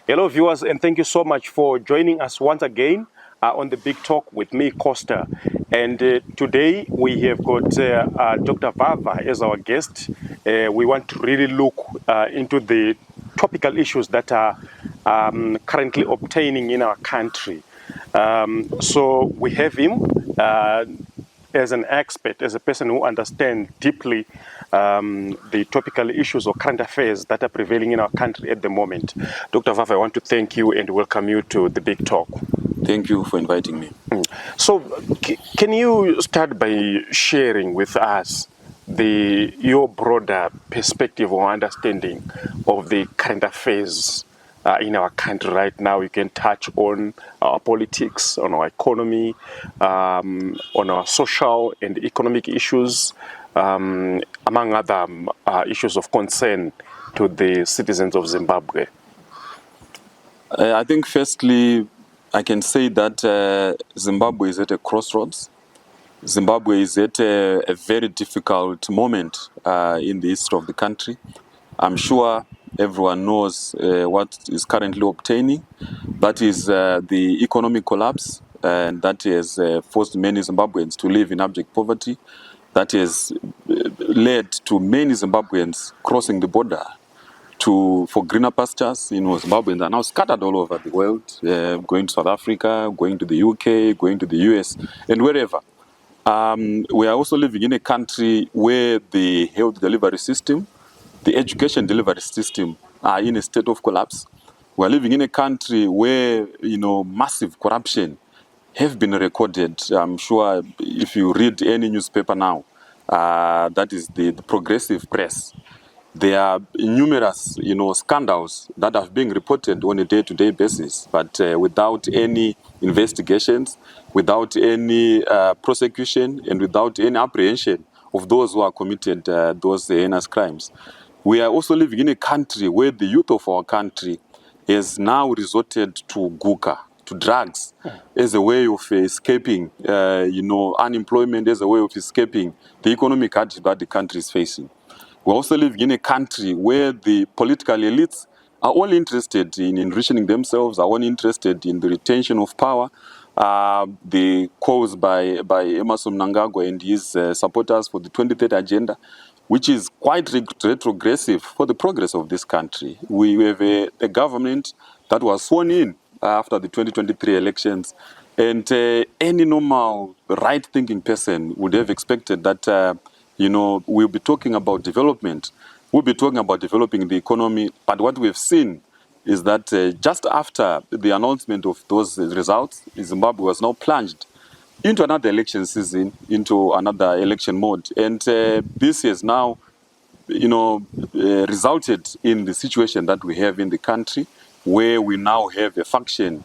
Hello viewers, and thank you so much for joining us once again on the Big Talk with me, Costa. And today we have got Dr. Vava as our guest. We want to really look into the topical issues that are currently obtaining in our country. So we have him as an expert, as a person who understands deeply the topical issues or current affairs that are prevailing in our country at the moment. Dr. Vava, I want to thank you and welcome you to the Big Talk. Thank you for inviting me. So, can you start by sharing with us your broader perspective or understanding of the current affairs in our country right now? You can touch on our politics, on our economy, on our social and economic issues, among other issues of concern to the citizens of Zimbabwe. I think firstly, I can say that Zimbabwe is at a crossroads. Zimbabwe is at a very difficult moment in the history of the country. I'm sure everyone knows what is currently obtaining. That is the economic collapse, and that has forced many Zimbabweans to live in abject poverty. That has led to many Zimbabweans crossing the border for greener pastures. Zimbabweans are now scattered all over the world, going to South Africa, going to the UK, going to the US, and wherever. We are also living in a country where the health delivery system, the education delivery system are in a state of collapse. We are living in a country where, massive corruption have been recorded. I'm sure if you read any newspaper now, that is the progressive press, there are numerous, scandals that are being reported on a day-to-day basis, but without any investigations, without any prosecution, and without any apprehension of those who are committed those heinous crimes. We are also living in a country where the youth of our country has now resorted to hookah, to drugs, as a way of escaping, unemployment, as a way of escaping the economic hardship that the country is facing. We also live in a country where the political elites are only interested in enriching themselves, are only interested in the retention of power. The cause by Emmerson Mnangagwa and his supporters for the 2030 agenda, which is quite retrogressive for the progress of this country. We have a government that was sworn in after the 2023 elections, and any normal right-thinking person would have expected that we'll be talking about development. We'll be talking about developing the economy. But what we've seen is that just after the announcement of those results, Zimbabwe was now plunged into another election season, into another election mode. And this has now, resulted in the situation that we have in the country, where we now have a faction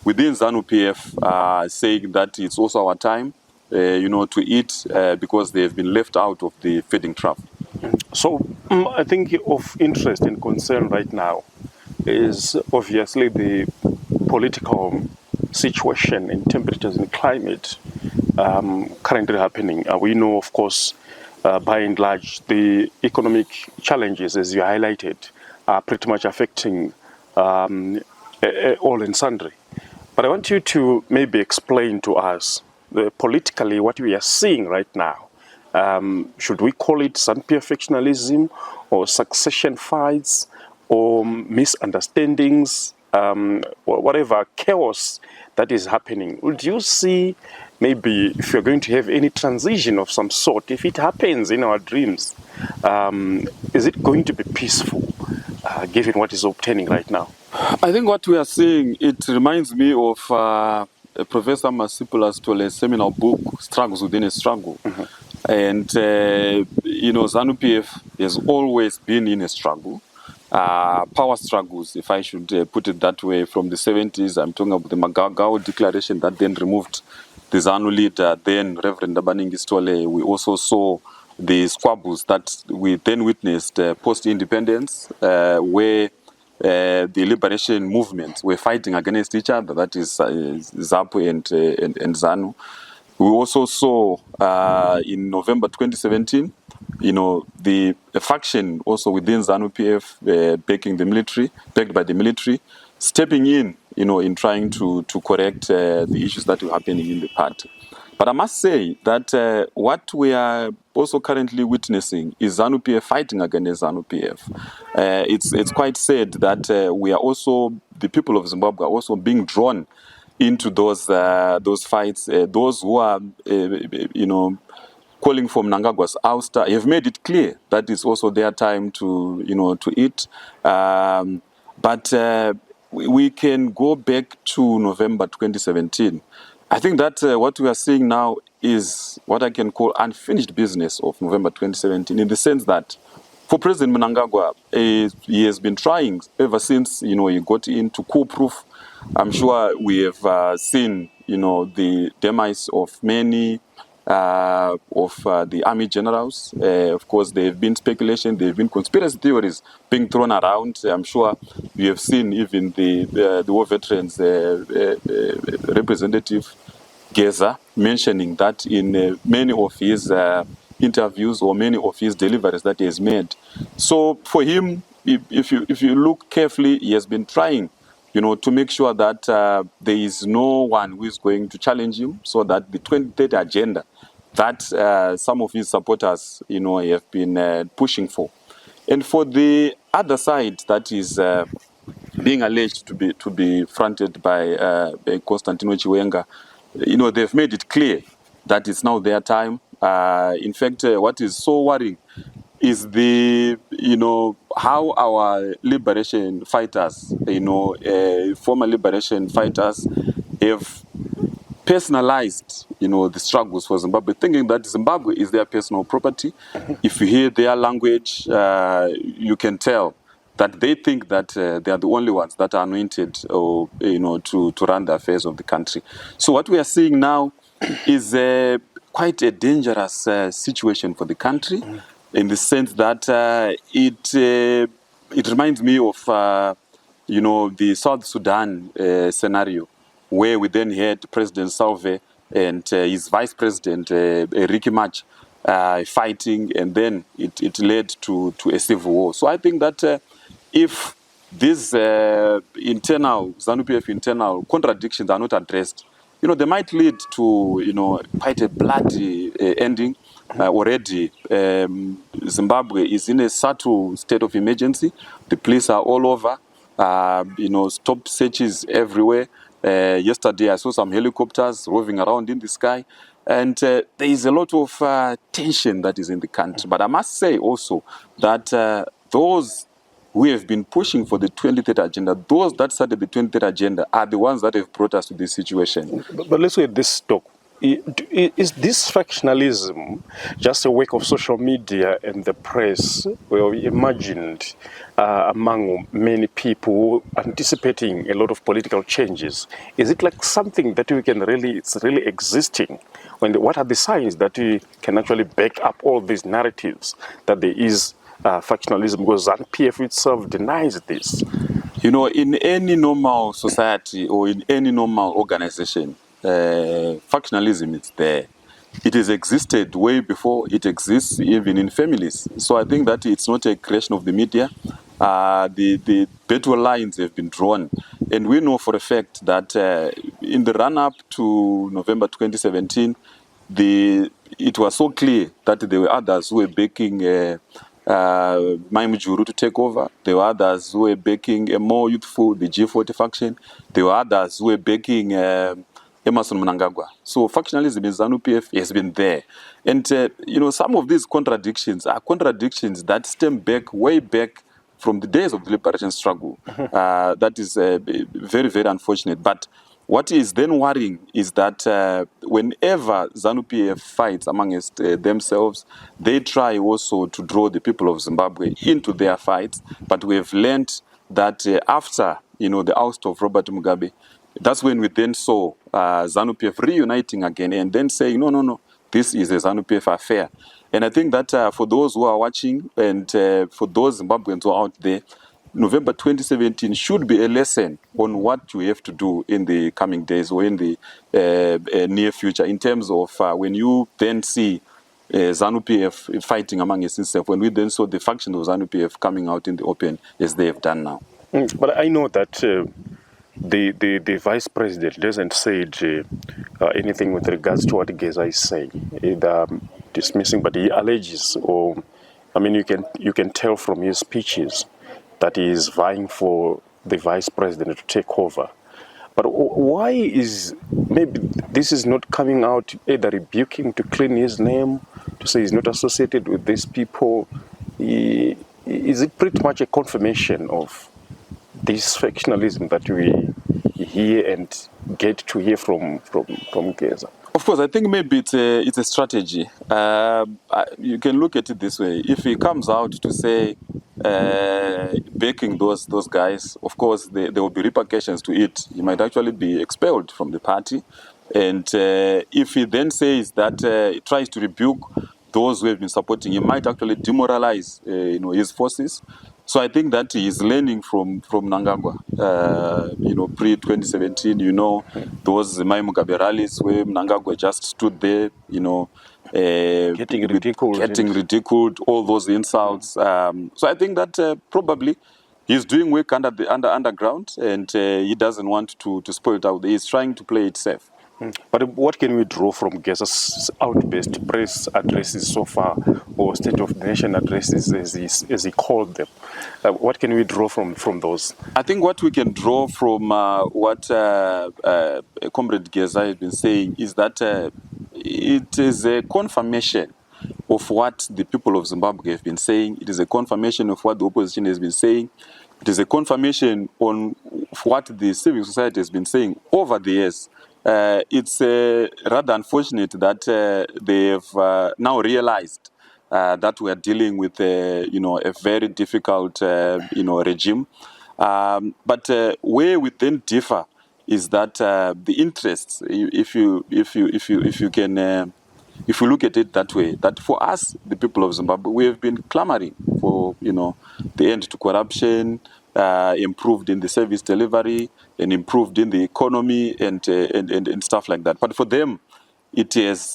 within ZANU-PF saying that it's also our time to eat because they have been left out of the feeding trough. So I think of interest and concern right now is obviously the political situation and temperatures and climate currently happening. We know, of course, by and large, the economic challenges, as you highlighted, are pretty much affecting all and sundry. But I want you to maybe explain to us politically what we are seeing right now. Should we call it ZANU-PF factionalism or succession fights or misunderstandings, whatever chaos that is happening? Would you see maybe if you're going to have any transition of some sort, if it happens in our dreams, is it going to be peaceful given what is obtaining right now? I think what we are seeing, it reminds me of Professor Masipula's seminal book, Struggles Within a Struggle. And, ZANU-PF has always been in a struggle. Power struggles, if I should put it that way, from the 70s. I'm talking about the Magagao Declaration that then removed the ZANU leader, then Reverend Dabaningi Stole. We also saw the squabbles that we then witnessed post-independence, where the liberation movements were fighting against each other, that is ZAPU and ZANU. We also saw in November 2017, the faction also within ZANU-PF backed by the military, stepping in, in trying to correct the issues that were happening in the party. But I must say that what we are also currently witnessing is ZANU-PF fighting against ZANU-PF. It's quite sad that the people of Zimbabwe are also being drawn into those fights. Those who are, calling for Mnangagwa's ouster have made it clear that it's also their time to eat. But we can go back to November 2017. I think that what we are seeing now is what I can call unfinished business of November 2017, in the sense that for President Mnangagwa, he has been trying ever since he got into coup-proof. I'm sure we have seen the demise of many of the army generals. Of course, there have been speculation, there have been conspiracy theories being thrown around. I'm sure you have seen even the war veterans representative Geza mentioning that in many of his interviews or many of his deliveries that he has made. So for him, if you look carefully, he has been trying to make sure that there is no one who is going to challenge him, so that the 2030 agenda that some of his supporters, have been pushing for. And for the other side that is being alleged to be fronted by Constantino Chiwenga, they've made it clear that it's now their time. In fact, what is so worrying is how our liberation fighters, former liberation fighters, have personalized, the struggles for Zimbabwe, thinking that Zimbabwe is their personal property. If you hear their language, you can tell that they think that they are the only ones that are anointed, or to run the affairs of the country. So what we are seeing now is quite a dangerous situation for the country, in the sense that it reminds me of the South Sudan scenario, where we then had President Salve and his vice president Ricky Mach fighting, and then it led to a civil war. So I think that if these internal ZANU-PF internal contradictions are not addressed, they might lead to quite a bloody ending. Already, Zimbabwe is in a subtle state of emergency. The police are all over. Stop searches everywhere. Yesterday, I saw some helicopters roving around in the sky, and there is a lot of tension that is in the country. But I must say also that those who have been pushing for the 2030 agenda, those that started the 2030 agenda, are the ones that have brought us to this situation. But let's look at this talk. Is this factionalism just a work of social media and the press, well, imagined among many people anticipating a lot of political changes? Is it like something that we can it's really existing? What are the signs that we can actually back up all these narratives that there is factionalism? Because ZANU-PF itself denies this. In any normal society or in any normal organization, factionalism is there. It has existed way before it exists even in families. So I think that it's not a creation of the media. The battle lines have been drawn. And we know for a fact that in the run-up to November 2017, it was so clear that there were others who were backing Maimujuru to take over. There were others who were backing a more youthful, the G40 faction. There were others who were backing Emerson Mnangagwa. So factionalism in ZANU-PF has been there. And, some of these contradictions are contradictions that stem way back from the days of the liberation struggle. That is very, very unfortunate. But what is then worrying is that whenever ZANU-PF fights amongst themselves, they try also to draw the people of Zimbabwe into their fights. But we have learned that after the oust of Robert Mugabe, that's when we then saw ZANU-PF reuniting again and then saying, no, this is a ZANU-PF affair. And I think that for those who are watching and for those Zimbabweans who are out there, November 2017 should be a lesson on what you have to do in the coming days or in the near future, in terms of when you then see ZANU-PF fighting among itself, when we then saw the faction of ZANU-PF coming out in the open as they have done now. But I know that the vice president doesn't say anything with regards to what Geza is saying, either dismissing, but he alleges, or I mean, you can tell from his speeches that he is vying for the vice president to take over. But why is maybe this is not coming out, either rebuking to clean his name, to say he's not associated with these people? Is it pretty much a confirmation of this factionalism that we hear and get to hear from Geza? Of course, I think maybe it's a strategy. You can look at it this way. If he comes out to say backing those guys, of course there will be repercussions to it. He might actually be expelled from the party. And if he then says that he tries to rebuke those who have been supporting him, might actually demoralize his forces. So I think that he is learning from Mnangagwa. Pre-2017, those Mai Mugabe rallies where Mnangagwa just stood there, Getting ridiculed, all those insults. So I think that probably he's doing work underground, and he doesn't want to spoil it out. He's trying to play it safe. But what can we draw from Geza's outburst press addresses so far, or State of the Nation addresses as he called them? What can we draw from those? I think what we can draw from what Comrade Geza has been saying is that it is a confirmation of what the people of Zimbabwe have been saying. It is a confirmation of what the opposition has been saying. It is a confirmation on what the civil society has been saying over the years. It's rather unfortunate that they have now realized that we are dealing with a very difficult regime. But where we then differ is that the interests, if you look at it that way, that for us, the people of Zimbabwe, we have been clamoring for the end to corruption, improved in the service delivery, and improved in the economy and stuff like that. But for them, it has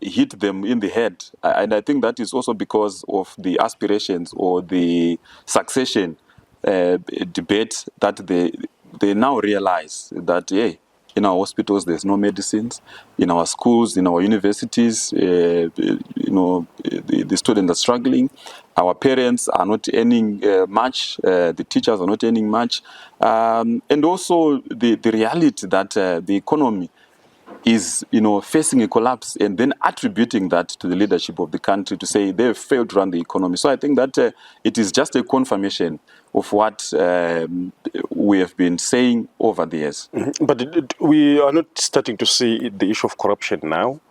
hit them in the head. And I think that is also because of the aspirations or the succession debate that they now realize that, hey, in our hospitals, there's no medicines. In our schools, in our universities, the students are struggling. Our parents are not earning much. The teachers are not earning much. And also the reality that the economy is facing a collapse, and then attributing that to the leadership of the country to say they've failed to run the economy. So I think that it is just a confirmation of what we have been saying over the years. Mm-hmm. But we are not starting to see the issue of corruption now.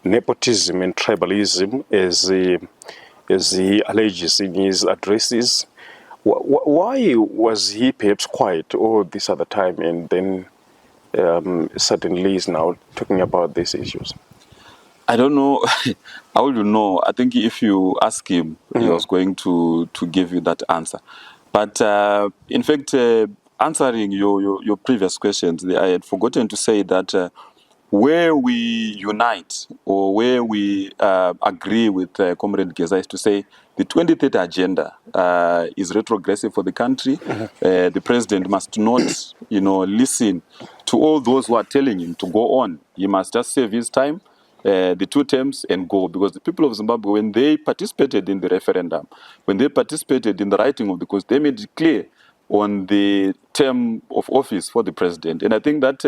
Nepotism and tribalism, as he alleges in his addresses. Why was he perhaps quiet all this other time, and then suddenly is now talking about these issues? I don't know. I wouldn't know. I think if you ask him, he was going to give you that answer. But in fact, answering your previous questions, I had forgotten to say that where we unite or where we agree with Comrade Geza is to say the 2030 agenda is retrogressive for the country. The president must not, listen to all those who are telling him to go on. He must just save his time, the 2 terms, and go. Because the people of Zimbabwe, when they participated in the referendum, when they participated in the writing of the Constitution, they made it clear on the term of office for the president. And I think that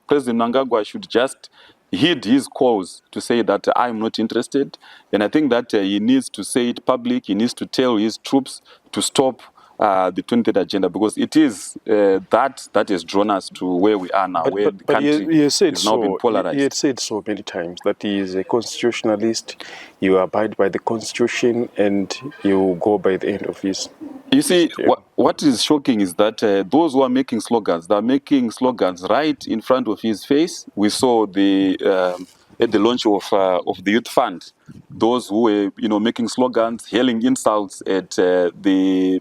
President Mnangagwa should just heed his calls to say that I'm not interested. And I think that he needs to say it public. He needs to tell his troops to stop the 2030 agenda, because it is that has drawn us to where we are now, where the country is now being polarized. He had said so many times that he is a constitutionalist. You abide by the constitution and you go by the end of his. You see, what is shocking is that those who are making slogans, they're making slogans right in front of his face. We saw at the launch of the Youth Fund, those who were making slogans, hailing insults at the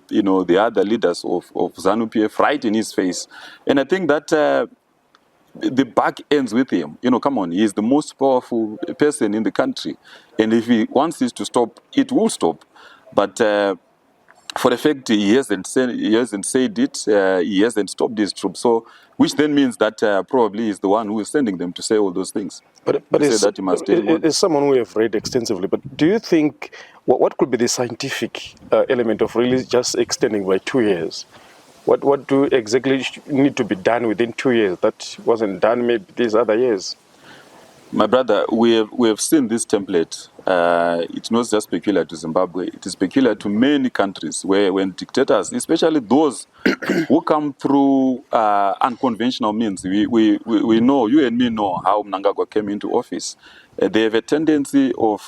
other leaders of ZANU-PF right in his face. And I think that the buck ends with him. Come on, he is the most powerful person in the country. And if he wants this to stop, it will stop. But for the fact he hasn't said it, he hasn't stopped his troops. So, which then means that probably he's the one who is sending them to say all those things. But To say that he must stay on. as someone who have read extensively, but do you think what could be the scientific element of really just extending by 2 years? What do exactly need to be done within 2 years that wasn't done maybe these other years? My brother, we have seen this template. It's not just peculiar to Zimbabwe. It is peculiar to many countries where when dictators, especially those who come through unconventional means, we know, you and me know how Mnangagwa came into office. They have a tendency of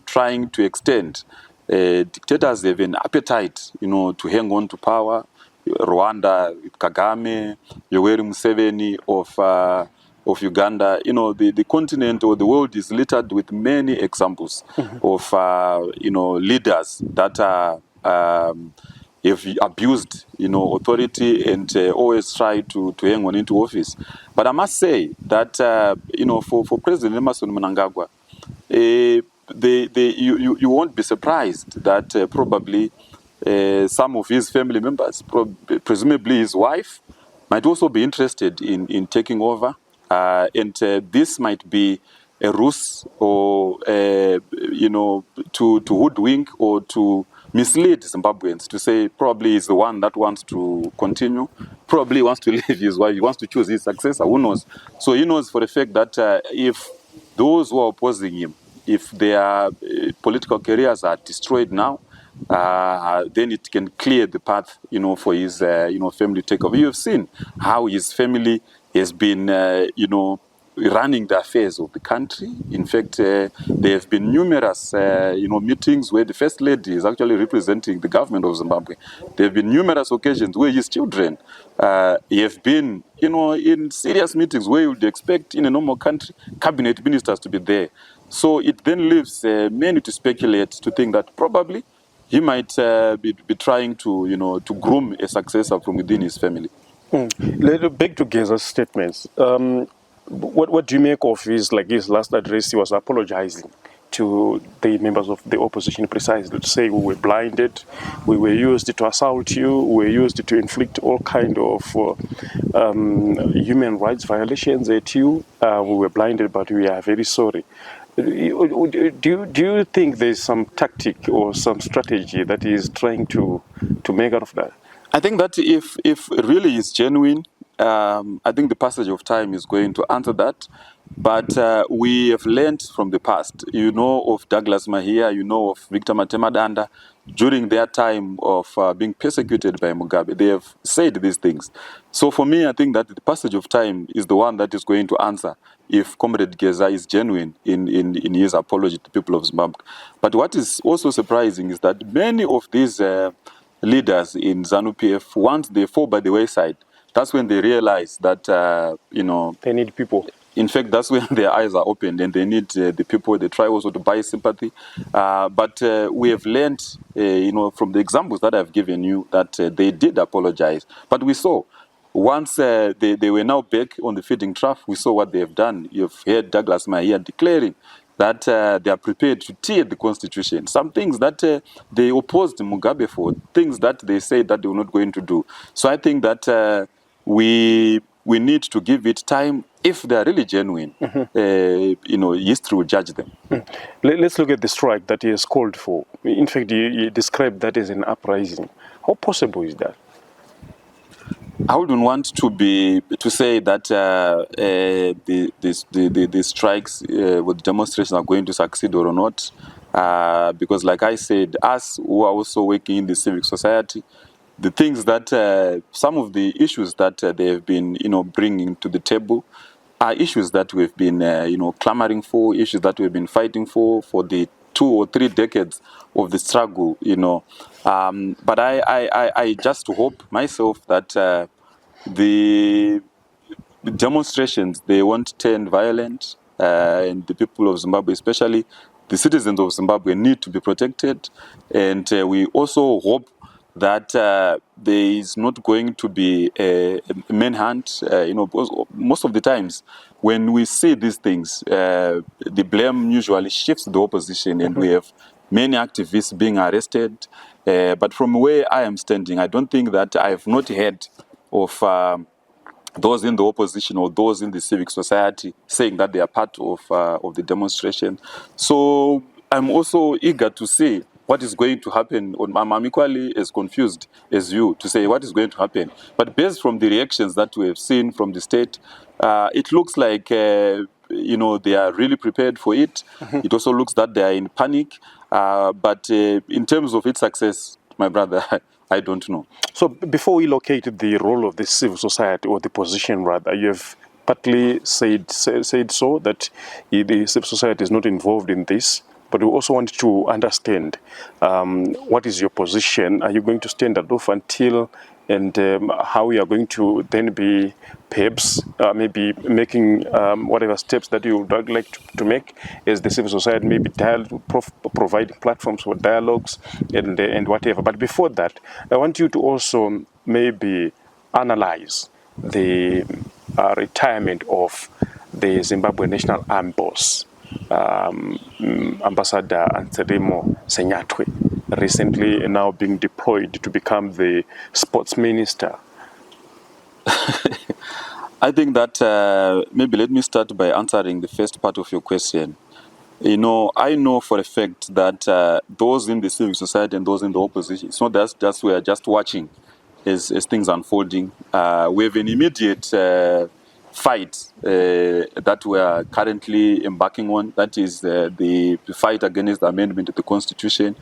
trying to extend. Dictators have an appetite, to hang on to power. Rwanda, Kagame, Yoweri Museveni of Uganda. The continent or the world is littered with many examples of leaders that are have abused authority and always try to hang on into office. But I must say that for President Emerson Mnangagwa, you won't be surprised that probably some of his family members, presumably his wife, might also be interested in taking over. And this might be a ruse or, to hoodwink or to mislead Zimbabweans to say probably he's the one that wants to continue, probably wants to leave his wife, he wants to choose his successor, who knows? So he knows for the fact that if those who are opposing him, if their political careers are destroyed now, then it can clear the path, for his, family takeover. You have seen how his family has been, running the affairs of the country. In fact, there have been numerous, meetings where the First Lady is actually representing the government of Zimbabwe. There have been numerous occasions where his children have been, in serious meetings where you would expect in a normal country, cabinet ministers to be there. So it then leaves many to speculate, to think that probably he might be trying to, to groom a successor from within his family. Let's back to Geza's statements. What do you make of his last address? He was apologizing to the members of the opposition precisely to say we were blinded, we were used to assault you, we were used to inflict all kind of human rights violations at you. We were blinded, but we are very sorry. Do you think there's some tactic or some strategy that he is trying to make out of that? I think that if really is genuine, I think the passage of time is going to answer that. But we have learned from the past. You know of Douglas Mahia, you know of Victor Matemadanda. During their time of being persecuted by Mugabe, they have said these things. So for me, I think that the passage of time is the one that is going to answer if Comrade Geza is genuine in his apology to the people of Zimbabwe. But what is also surprising is that many of these leaders in ZANU-PF, once they fall by the wayside, that's when they realize that, they need people. In fact, that's when their eyes are opened and they need the people. They try also to buy sympathy. But we have learned, from the examples that I've given you, that they did apologize. But we saw, once they were now back on the feeding trough, we saw what they have done. You've heard Douglas Mahia declaring that they are prepared to tear the constitution. Some things that they opposed Mugabe for, things that they said that they were not going to do. So I think that we need to give it time. If they are really genuine, history will judge them. Let's look at the strike that he has called for. In fact, you described that as an uprising. How possible is that? I wouldn't want to say that the strikes with demonstrations are going to succeed or not, because, like I said, us who are also working in the civic society, the things that some of the issues that they have been, bringing to the table are issues that we've been, clamoring for, issues that we've been fighting for the 2 or 3 decades of the struggle, But I just hope myself that the demonstrations, they won't turn violent, and the people of Zimbabwe, especially the citizens of Zimbabwe, need to be protected. And we also hope that there is not going to be a manhunt, because most of the times when we see these things, the blame usually shifts to the opposition, and we have many activists being arrested. But from where I am standing, I don't think that I have not heard of those in the opposition or those in the civic society saying that they are part of the demonstration. So I'm also eager to see what is going to happen. I'm equally as confused as you to say what is going to happen. But based from the reactions that we have seen from the state, it looks like they are really prepared for it. It also looks that they are in panic. But in terms of its success, my brother, I don't know. So before we locate the role of the civil society, or the position rather, you have partly said so, that the civil society is not involved in this, but we also want to understand what is your position. Are you going to stand aloof until, and how you are going to then be perhaps maybe making whatever steps that you would like to make as the civil society, maybe providing platforms for dialogues and whatever. But before that, I want you to also maybe analyze the retirement of the Zimbabwe National Army Boss, Ambassador Anselmo Senyatwe, recently now being deployed to become the sports minister. I think that maybe let me start by answering the first part of your question. I know for a fact that those in the civil society and those in the opposition, it's not just we are just watching as things unfolding. We have an immediate fight that we are currently embarking on. That is the fight against the amendment of the Constitution.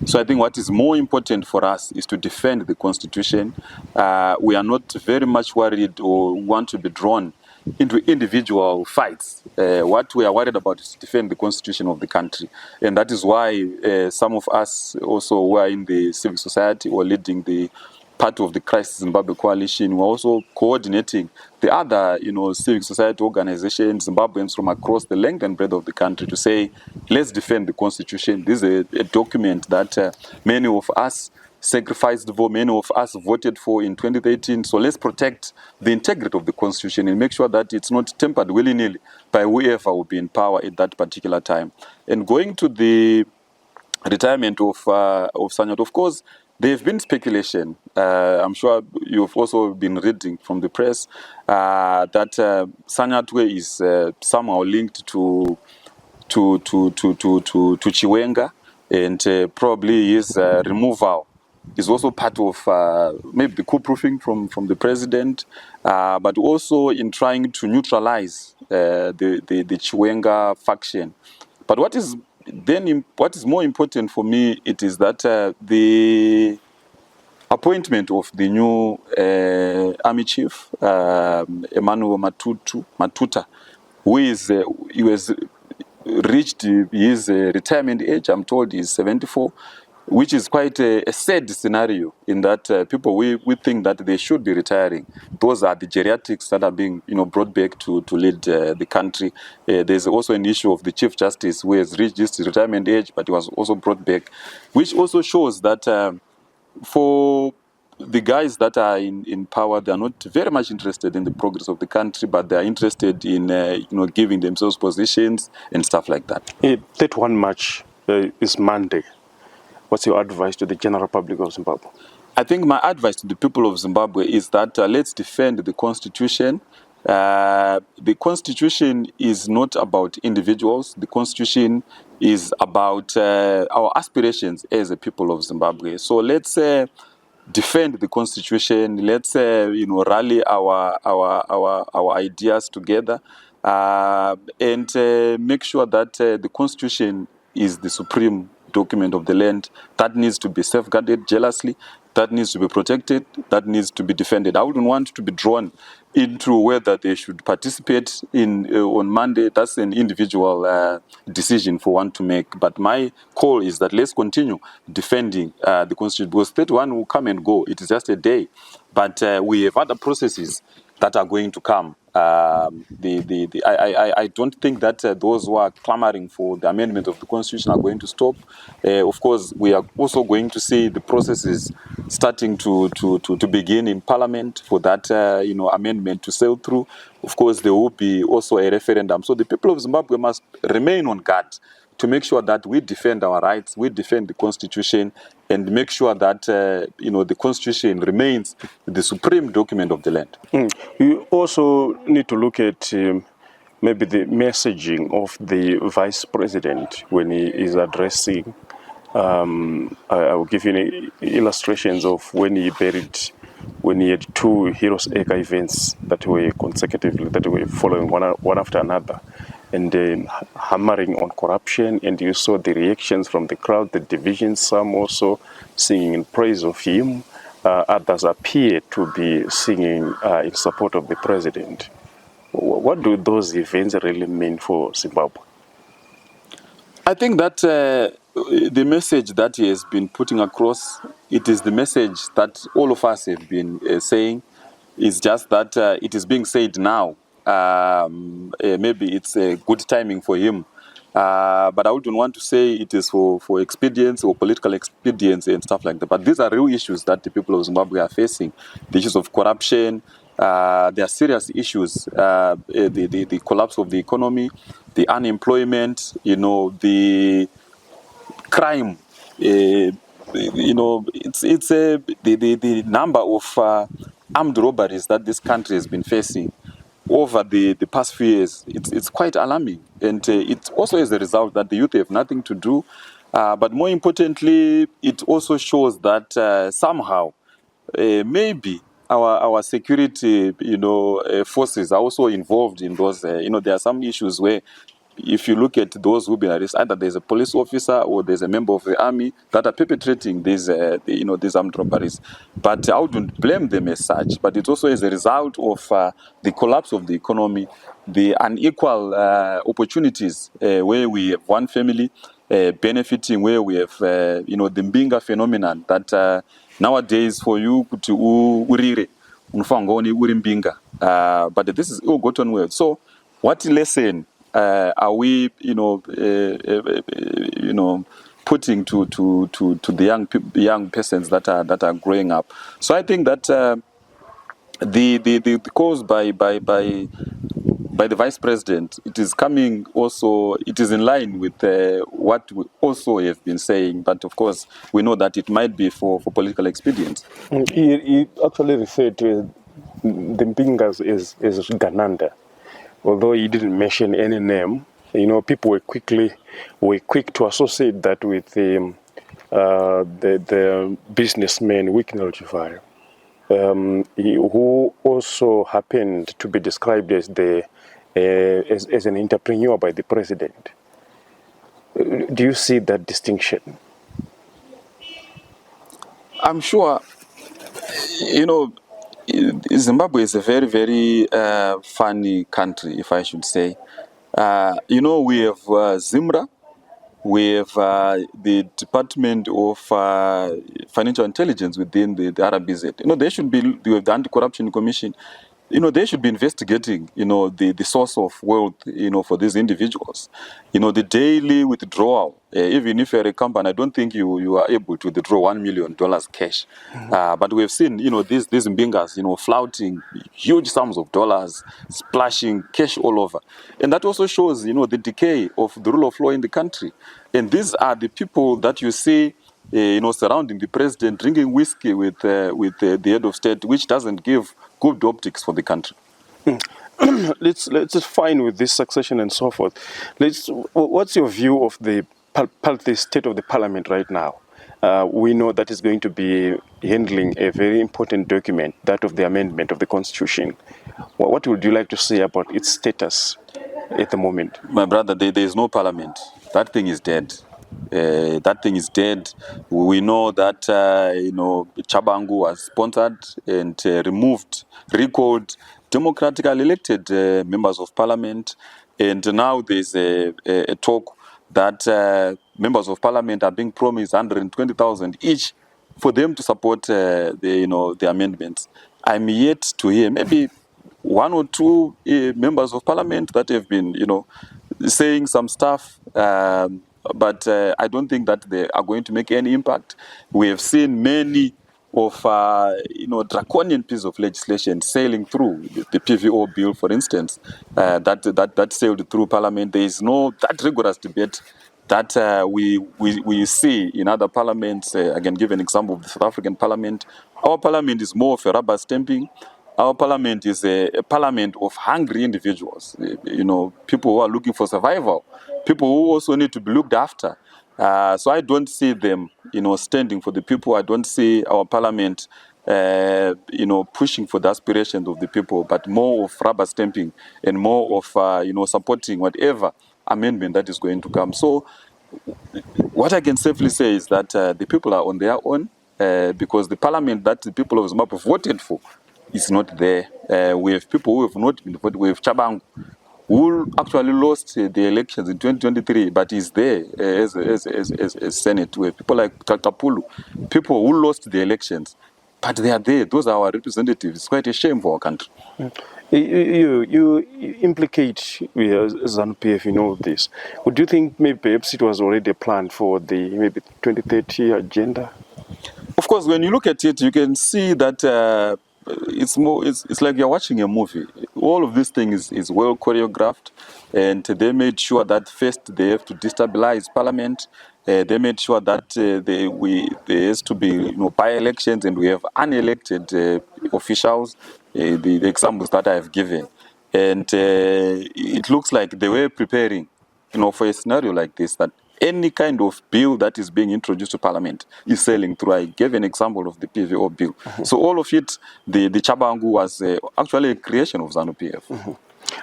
So I think what is more important for us is to defend the Constitution. We are not very much worried or want to be drawn into individual fights. What we are worried about is to defend the Constitution of the country. And that is why some of us also who are in the civil society or leading the part of the Crisis Zimbabwe Coalition, we're also coordinating the other, civic society organizations, Zimbabweans from across the length and breadth of the country to say, let's defend the Constitution. This is a document that many of us sacrificed for, many of us voted for in 2013. So let's protect the integrity of the Constitution and make sure that it's not tempered willy-nilly by whoever will be in power at that particular time. And going to the retirement of Sanyat, of course, there have been speculation. I'm sure you've also been reading from the press that Sanyatwe is somehow linked to Chiwenga, and probably his removal is also part of maybe the coup-proofing from the president, but also in trying to neutralize the Chiwenga faction. But what is more important for me, it is that the appointment of the new army chief, Emmanuel Matuta, who he has reached his retirement age. I'm told he's 74, which is quite a sad scenario in that people, we think that they should be retiring. Those are the geriatrics that are being brought back to lead the country. There's also an issue of the Chief Justice who has reached his retirement age, but he was also brought back, which also shows that for the guys that are in power, they are not very much interested in the progress of the country, but they are interested in giving themselves positions and stuff like that. That 1 March is Monday. What's your advice to the general public of Zimbabwe? I think my advice to the people of Zimbabwe is that let's defend the Constitution. The Constitution is not about individuals. The Constitution is about our aspirations as a people of Zimbabwe. So let's defend the Constitution. Let's rally our ideas together and make sure that the Constitution is the supreme document of the land that needs to be safeguarded jealously, that needs to be protected, that needs to be defended. I wouldn't want to be drawn into whether they should participate on Monday. That's an individual decision for one to make. But my call is that let's continue defending the Constitution, because 31 will come and go. It is just a day. But we have other processes that are going to come. I don't think that those who are clamoring for the amendment of the Constitution are going to stop. Of course, we are also going to see the processes starting to begin in Parliament for that amendment to sail through. Of course, there will be also a referendum. So the people of Zimbabwe must remain on guard to make sure that we defend our rights, we defend the Constitution, and make sure that the Constitution remains the supreme document of the land. You also need to look at maybe the messaging of the vice president when he is addressing. I will give you illustrations of when he had two Heroes Acre events that were consecutively, that were following one after another, and hammering on corruption. And you saw the reactions from the crowd, the divisions, some also singing in praise of him. Others appear to be singing in support of the president. What do those events really mean for Zimbabwe? I think that the message that he has been putting across, it is the message that all of us have been saying. It's just that it is being said now. Maybe it's a good timing for him. But I wouldn't want to say it is for expedience or political expedience and stuff like that. But these are real issues that the people of Zimbabwe are facing. The issues of corruption, there are serious issues. The collapse of the economy, the unemployment, the crime. It's the number of armed robberies that this country has been facing over the past few years. It's quite alarming, and it also is a result that the youth have nothing to do. But more importantly, it also shows that somehow maybe our security, forces are also involved in those. There are some issues where, if you look at those who've been arrested, either there's a police officer or there's a member of the army that are perpetrating these armed robberies. But I wouldn't blame them as such. But it also is a result of the collapse of the economy, the unequal opportunities where we have one family benefiting, where we have the Mbinga phenomenon that nowadays for you to urire unfangoni uri Mbinga. But this is ill gotten well. So what lesson are we, putting to the young persons that are growing up? So I think that the cause by the vice president, it is coming also. It is in line with what we also have been saying, but of course we know that it might be for political expedience. He actually referred to the Mbingas as Gananda. Although he didn't mention any name, people were quick to associate that with the businessman Wicknell Chivaya, who also happened to be described as as an entrepreneur by the president. Do you see that distinction? I'm sure, Zimbabwe is a very, very funny country, if I should say. We have Zimra, we have the Department of Financial Intelligence within the RBZ. They should be, we have the Anti-Corruption Commission. They should be investigating, the source of wealth, for these individuals. The daily withdrawal, even if you're a company, I don't think you are able to withdraw $1 million cash. But we have seen, these Mbingas, flouting huge sums of dollars, splashing cash all over. And that also shows, the decay of the rule of law in the country. And these are the people that you see, surrounding the president, drinking whiskey with the head of state, which doesn't give good optics for the country. Let's just fine with this succession and so forth. What's your view of the state of the parliament right now? We know that is going to be handling a very important document, that of the amendment of the constitution. What would you like to say about its status at the moment? My brother, there is no parliament. That thing is dead. That thing is dead. We know that Chabangu was sponsored and recalled democratically elected members of parliament, and now there's a talk that members of parliament are being promised 120,000 each for them to support the amendments. I'm yet to hear maybe one or two members of parliament that have been saying some stuff. But I don't think that they are going to make any impact. We have seen many of draconian pieces of legislation sailing through the PVO bill, for instance, that sailed through Parliament. There is no that rigorous debate that we see in other parliaments. I can give an example of the South African parliament. Our parliament is more of a rubber stamping. Our parliament is a parliament of hungry individuals, people who are looking for survival, people who also need to be looked after. So I don't see them, standing for the people. I don't see our parliament, pushing for the aspirations of the people, but more of rubber stamping and more of, supporting whatever amendment that is going to come. So what I can safely say is that the people are on their own because the parliament that the people of Zimbabwe voted for is not there. We have people who have not been voted. We have Chabangu, who actually lost the elections in 2023, but is there as Senate. We have people like Dr. Pulu, people who lost the elections, but they are there. Those are our representatives. It's quite a shame for our country. You implicate ZANU-PF in all this. Would you think maybe perhaps it was already planned for the maybe 2030 agenda? Of course, when you look at it, you can see that it's like you're watching a movie. All of this thing is well choreographed, and they made sure that first they have to destabilize parliament. They made sure that there has to be by-elections, and we have unelected officials. The examples that I have given, and it looks like they were preparing, for a scenario like this, that any kind of bill that is being introduced to Parliament is sailing through. I gave an example of the PVO bill. So all of it, the Chabangu was actually a creation of ZANU-PF.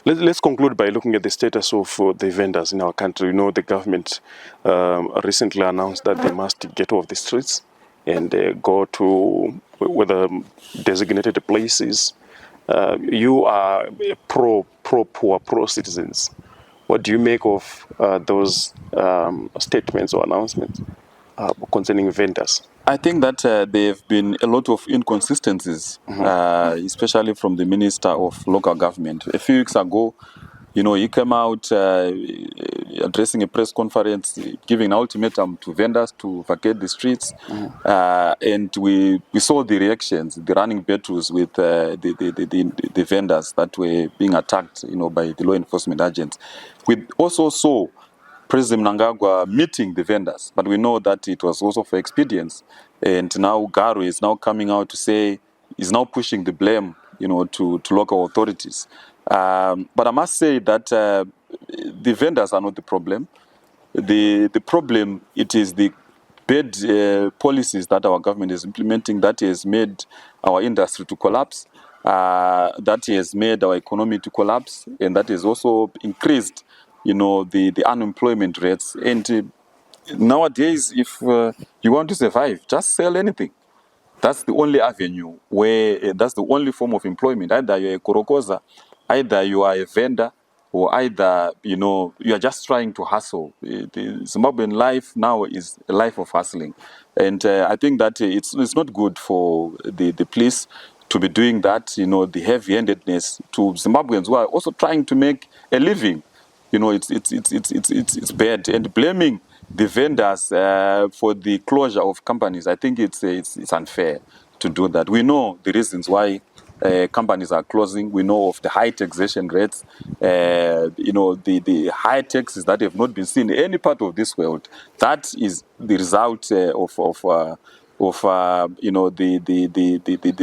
Let's conclude by looking at the status of the vendors in our country. The government recently announced that they must get off the streets and go to whether designated places. You are pro-poor, pro-citizens. What do you make of those statements or announcements concerning vendors? I think that there have been a lot of inconsistencies, especially from the Minister of Local Government. A few weeks ago, he came out addressing a press conference, giving an ultimatum to vendors to vacate the streets. And we saw the reactions, the running battles with the vendors that were being attacked, by the law enforcement agents. We also saw President Mnangagwa meeting the vendors, but we know that it was also for expedience. And now Garu is now coming out to say, is now pushing the blame, to local authorities. But I must say that the vendors are not the problem. The problem, it is the bad policies that our government is implementing that has made our industry to collapse, that has made our economy to collapse, and that has also increased the unemployment rates. And nowadays, if you want to survive, just sell anything. That's the only avenue where that's the only form of employment. Either you're a korokoza, either you are a vendor, or either you are just trying to hustle. The Zimbabwean life now is a life of hustling, and I think that it's not good for the police to be doing that. The heavy-handedness to Zimbabweans who are also trying to make a living. It's bad, and blaming the vendors for the closure of companies, I think it's unfair to do that. We know the reasons why companies are closing. We know of the high taxation rates, the high taxes that have not been seen in any part of this world. That is the result of the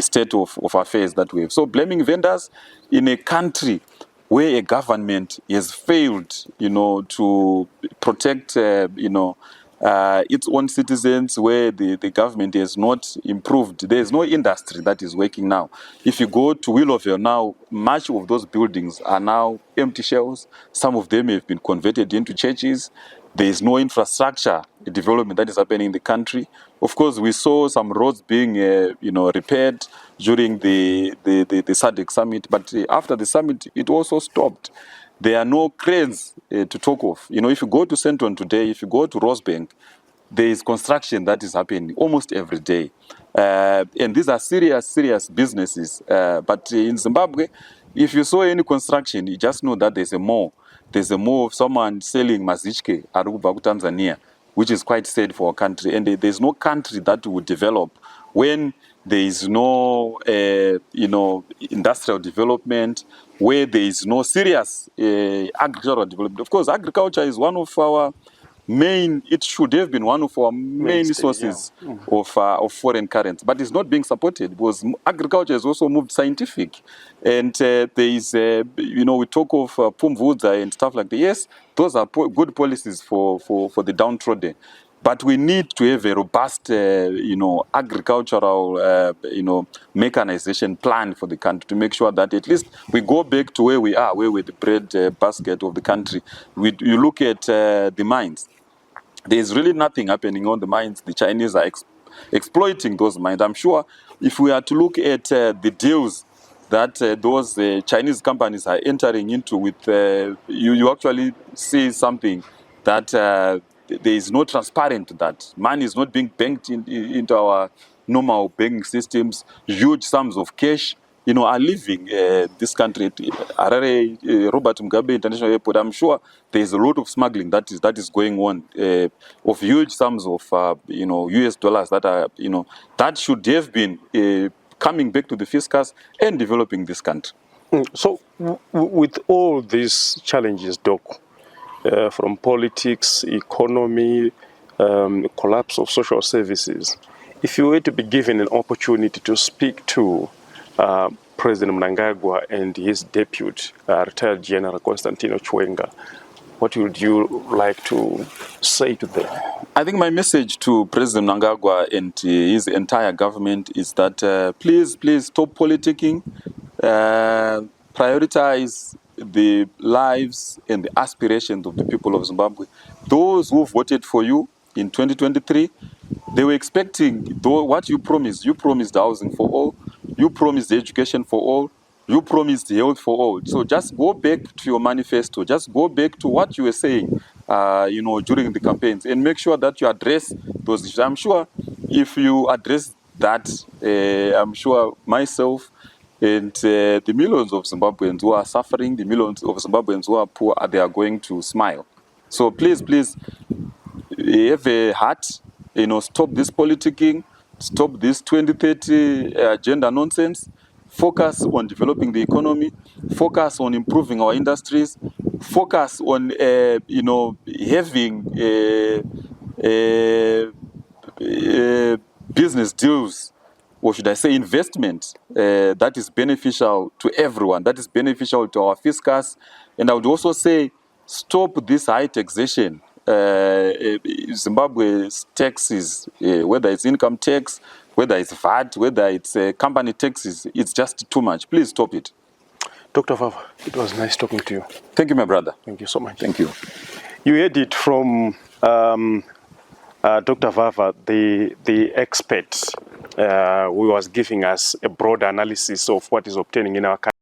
state of affairs that we have. So blaming vendors in a country where a government has failed, to protect, its own citizens, where the government has not improved. There is no industry that is working now. If you go to Willowvale now, much of those buildings are now empty shells. Some of them have been converted into churches. There is no infrastructure development that is happening in the country. Of course, we saw some roads being, repaired during the SADC summit, but after the summit, it also stopped. There are no cranes to talk of. If you go to Centron today, if you go to Rosebank, there is construction that is happening almost every day. And these are serious businesses. But in Zimbabwe, if you saw any construction, you just know that there's a mall. There's a mall of someone selling mazichke aruba ku Tanzania, which is quite sad for our country. And there's no country that would develop when there is no, industrial development, where there is no serious agricultural development. Of course, agriculture is one of our it should have been one of our main Mainstay, sources of foreign currency, but it's not being supported because agriculture has also moved scientific. And there is, we talk of Pumvudza and stuff like that. Yes, those are good policies for the downtrodden. But we need to have a robust, agricultural, mechanization plan for the country to make sure that at least we go back to where we are, where we're the bread basket of the country. You look at the mines. There's really nothing happening on the mines. The Chinese are exploiting those mines. I'm sure if we are to look at the deals that those Chinese companies are entering into with, you actually see something that there is no transparent to that. Money is not being banked into our normal banking systems. Huge sums of cash are leaving this country. Harare, Robert Mugabe International Airport, I'm sure there's a lot of smuggling that is going on of huge sums of, US dollars that are, that should have been coming back to the fiscus and developing this country. So with all these challenges, Doc, from politics, economy, collapse of social services, if you were to be given an opportunity to speak to President Mnangagwa and his deputy, retired General Constantino Chiwenga, what would you like to say to them? I think my message to President Mnangagwa and his entire government is that please stop politicking, prioritize the lives and the aspirations of the people of Zimbabwe. Those who voted for you in 2023, they were expecting what you promised. You promised housing for all. You promised education for all. You promised health for all. So just go back to your manifesto. Just go back to what you were saying, during the campaigns, and make sure that you address those issues. I'm sure if you address that, I'm sure myself and the millions of Zimbabweans who are suffering, the millions of Zimbabweans who are poor, they are going to smile. So please, have a heart. Stop this politicking. Stop this 2030 agenda nonsense. Focus on developing the economy. Focus on improving our industries. Focus on, having business deals, or should I say investment, that is beneficial to everyone, that is beneficial to our fiscus. And I would also say, stop this high taxation. Zimbabwe's taxes, whether it's income tax, whether it's VAT, whether it's company taxes, it's just too much. Please stop it. Dr. Vava, it was nice talking to you. Thank you, my brother. Thank you so much. Thank you. You heard it from Dr. Vava, the expert, who was giving us a broad analysis of what is obtaining in our country.